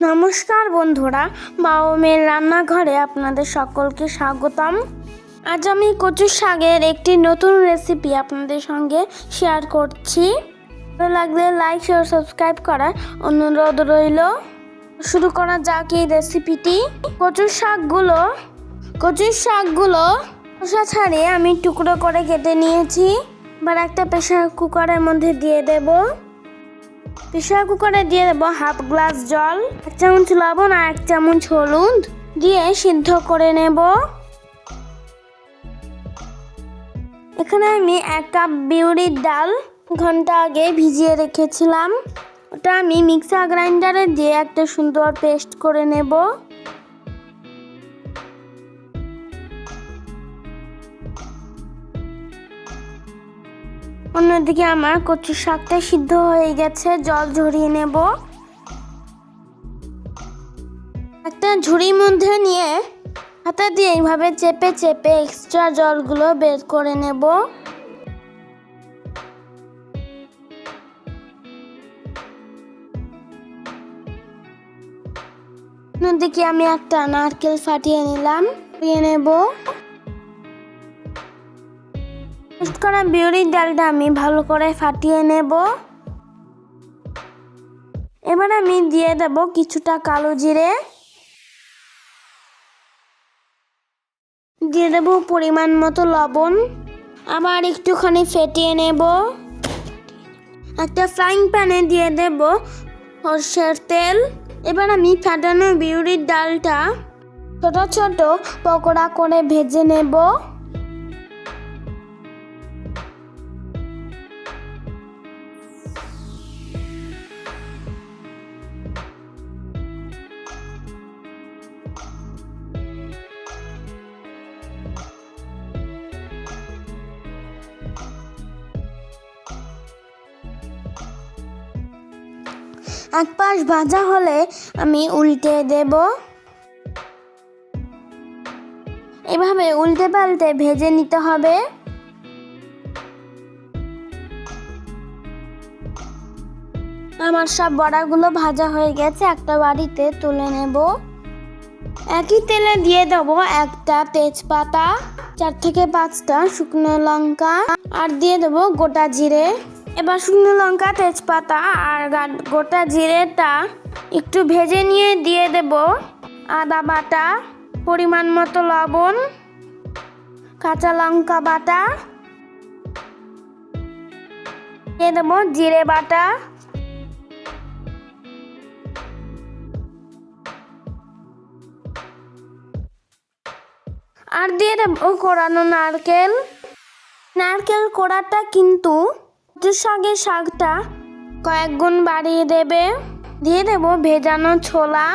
নমস্কার বন্ধুরা, বাবা মেয়ের রান্নাঘরে আপনাদের সকলকে স্বাগতম। আজ আমি কচু শাকের একটি নতুন রেসিপি আপনাদের সঙ্গে শেয়ার করছি। ভালো লাগলে লাইক শেয়ার সাবস্ক্রাইব করার অনুরোধ রইল। শুরু করা যাক এই রেসিপিটি। কচু শাকগুলো খোসা ছাড়িয়ে আমি টুকরো করে কেটে নিয়েছি। এবার একটা প্রেসার কুকারের মধ্যে দিয়ে দেব। প্রেসার কুকারে দিয়ে দেবো হাফ গ্লাস জল, 1 চামচ লবণ আর 1 চামচ হলুদ দিয়ে সিদ্ধ করে নেব। এখানে আমি 1 কাপ বিউলির ডাল ঘন্টা আগে ভিজিয়ে রেখেছিলাম। ওটা আমি মিক্সার গ্রাইন্ডারে দিয়ে একটা সুন্দর পেস্ট করে নেব। অন্যদিকে আমার কচু শাকটা সিদ্ধ হয়ে গেছে, জল ঝরিয়ে নেব। একটা ঝুড়ির মধ্যে নিয়ে হাতে দিয়ে এইভাবে চেপে চেপে এক্সট্রা জলগুলো বের করে নেব। অন্যদিকে আমি একটা নারকেল ফাটিয়ে নিলাম, দিয়ে নেব। পেস্ট করা বিউলির ডালটা আমি ভালো করে ফাটিয়ে নেব। এবার আমি দিয়ে দেব কিছুটা কালো জিরে, দিয়ে দেব পরিমাণ মতো লবণ, আবার একটুখানি ফেটিয়ে নেব। একটা ফ্রাইং প্যানে দিয়ে দেব সরষের তেল। এবার আমি ফাটানো বিউলির ডালটা ছোট ছোট পকোড়া করে ভেজে নেব। এক পাশ ভাজা হলে আমি উল্টে দেব। এভাবে উল্টে পাল্টে ভেজে নিতে হবে। আমার সব বড়াগুলো ভাজা হয়ে গেছে, একটা বাটিতে তুলে নেব। একই তেলে দিয়ে দেব একটা তেজপাতা, 4 থেকে 5টা শুকনো লঙ্কা আর দিয়ে দেব গোটা জিরে। এবার শুকনো লঙ্কা, তেজপাতা আর গোটা জিরেটা একটু ভেজে নিয়ে দিয়ে দেব আদা বাটা, পরিমাণ মতো লবণ, কাঁচা লঙ্কা বাটা, দিয়ে দেব জিরে বাটা, আর দিয়ে দেব কোড়ানো নারকেল কোড়াটা কিন্তু কচু শাকটা কয়েক গুণ বাড়িয়ে দেবে। দিয়ে দেব ভেজানো ছোলা,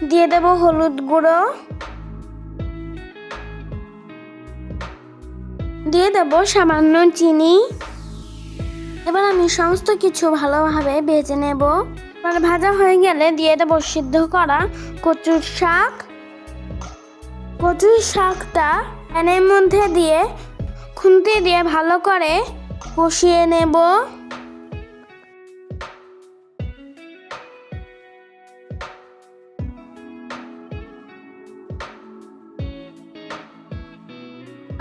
দিয়ে দেব হলুদ গুঁড়ো, দিয়ে দেব সামান্য চিনি। এবার আমি সমস্ত কিছু ভালোভাবে ভেজে নেব। এবার ভাজা হয়ে গেলে দিয়ে দেব সিদ্ধ করা কচুর শাকটা প্যানের মধ্যে দিয়ে খুন্তি দিয়ে ভালো করে কষিয়ে নেব।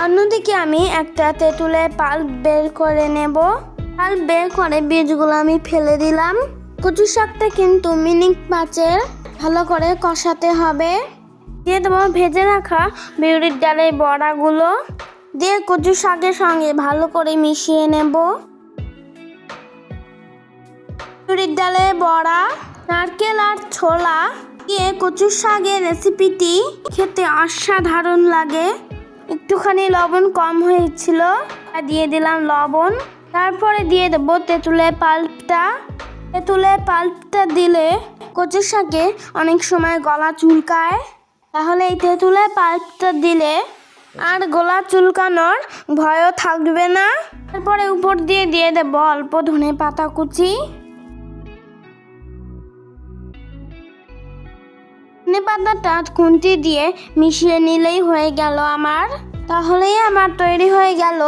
অন্যদিকে আমি একটা তেঁতুলের পাল্প বের করে নেব। পাল্প বের করে বীজগুলো আমি ফেলে দিলাম। কচু শাকটা কিন্তু মিনিট 5 ভালো করে কষাতে হবে। দিয়ে দেবো ভেজে রাখা বিউলির ডালের বড়াগুলো, দিয়ে কচু শাকের সঙ্গে ভালো করে মিশিয়ে নেব। বিউলির ডালের বড়া, নারকেল আর ছোলা দিয়ে কচু শাকের রেসিপিটি খেতে অসাধারণ লাগে। একটুখানি লবণ কম হয়েছিল, দিয়ে দিলাম লবণ। তারপরে দিয়ে দেবো তেঁতুলের পাল্পটা দিলে কচু শাকে অনেক সময় গলা চুলকায়, তাহলে এই তেঁতুলের পাল্পটা দিলে আর গলা চুলকানোর ভয়ও থাকবে না। তারপরে উপর দিয়ে দেবো অল্প ধনেপাতা কুচি। ধনেপাতাটা খুন্তি দিয়ে মিশিয়ে নিলেই হয়ে গেল আমার। তাহলেই আমার তৈরি হয়ে গেল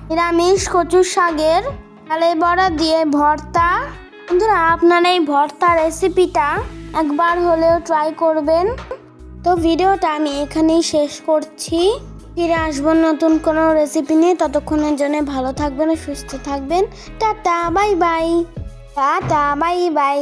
নিরামিষ কচু শাকের ডালের বড়া দিয়ে ভর্তা। বন্ধুরা, আপনারা এই ভর্তা রেসিপিটা একবার হলেও ট্রাই করবেন। তো ভিডিওটা আমি এখানেই শেষ করছি। ফিরে আসবো নতুন কোনো রেসিপি নিয়ে। ততক্ষণের জন্য ভালো থাকবেন, সুস্থ থাকবেন। Tata bye bye. Tata bye bye.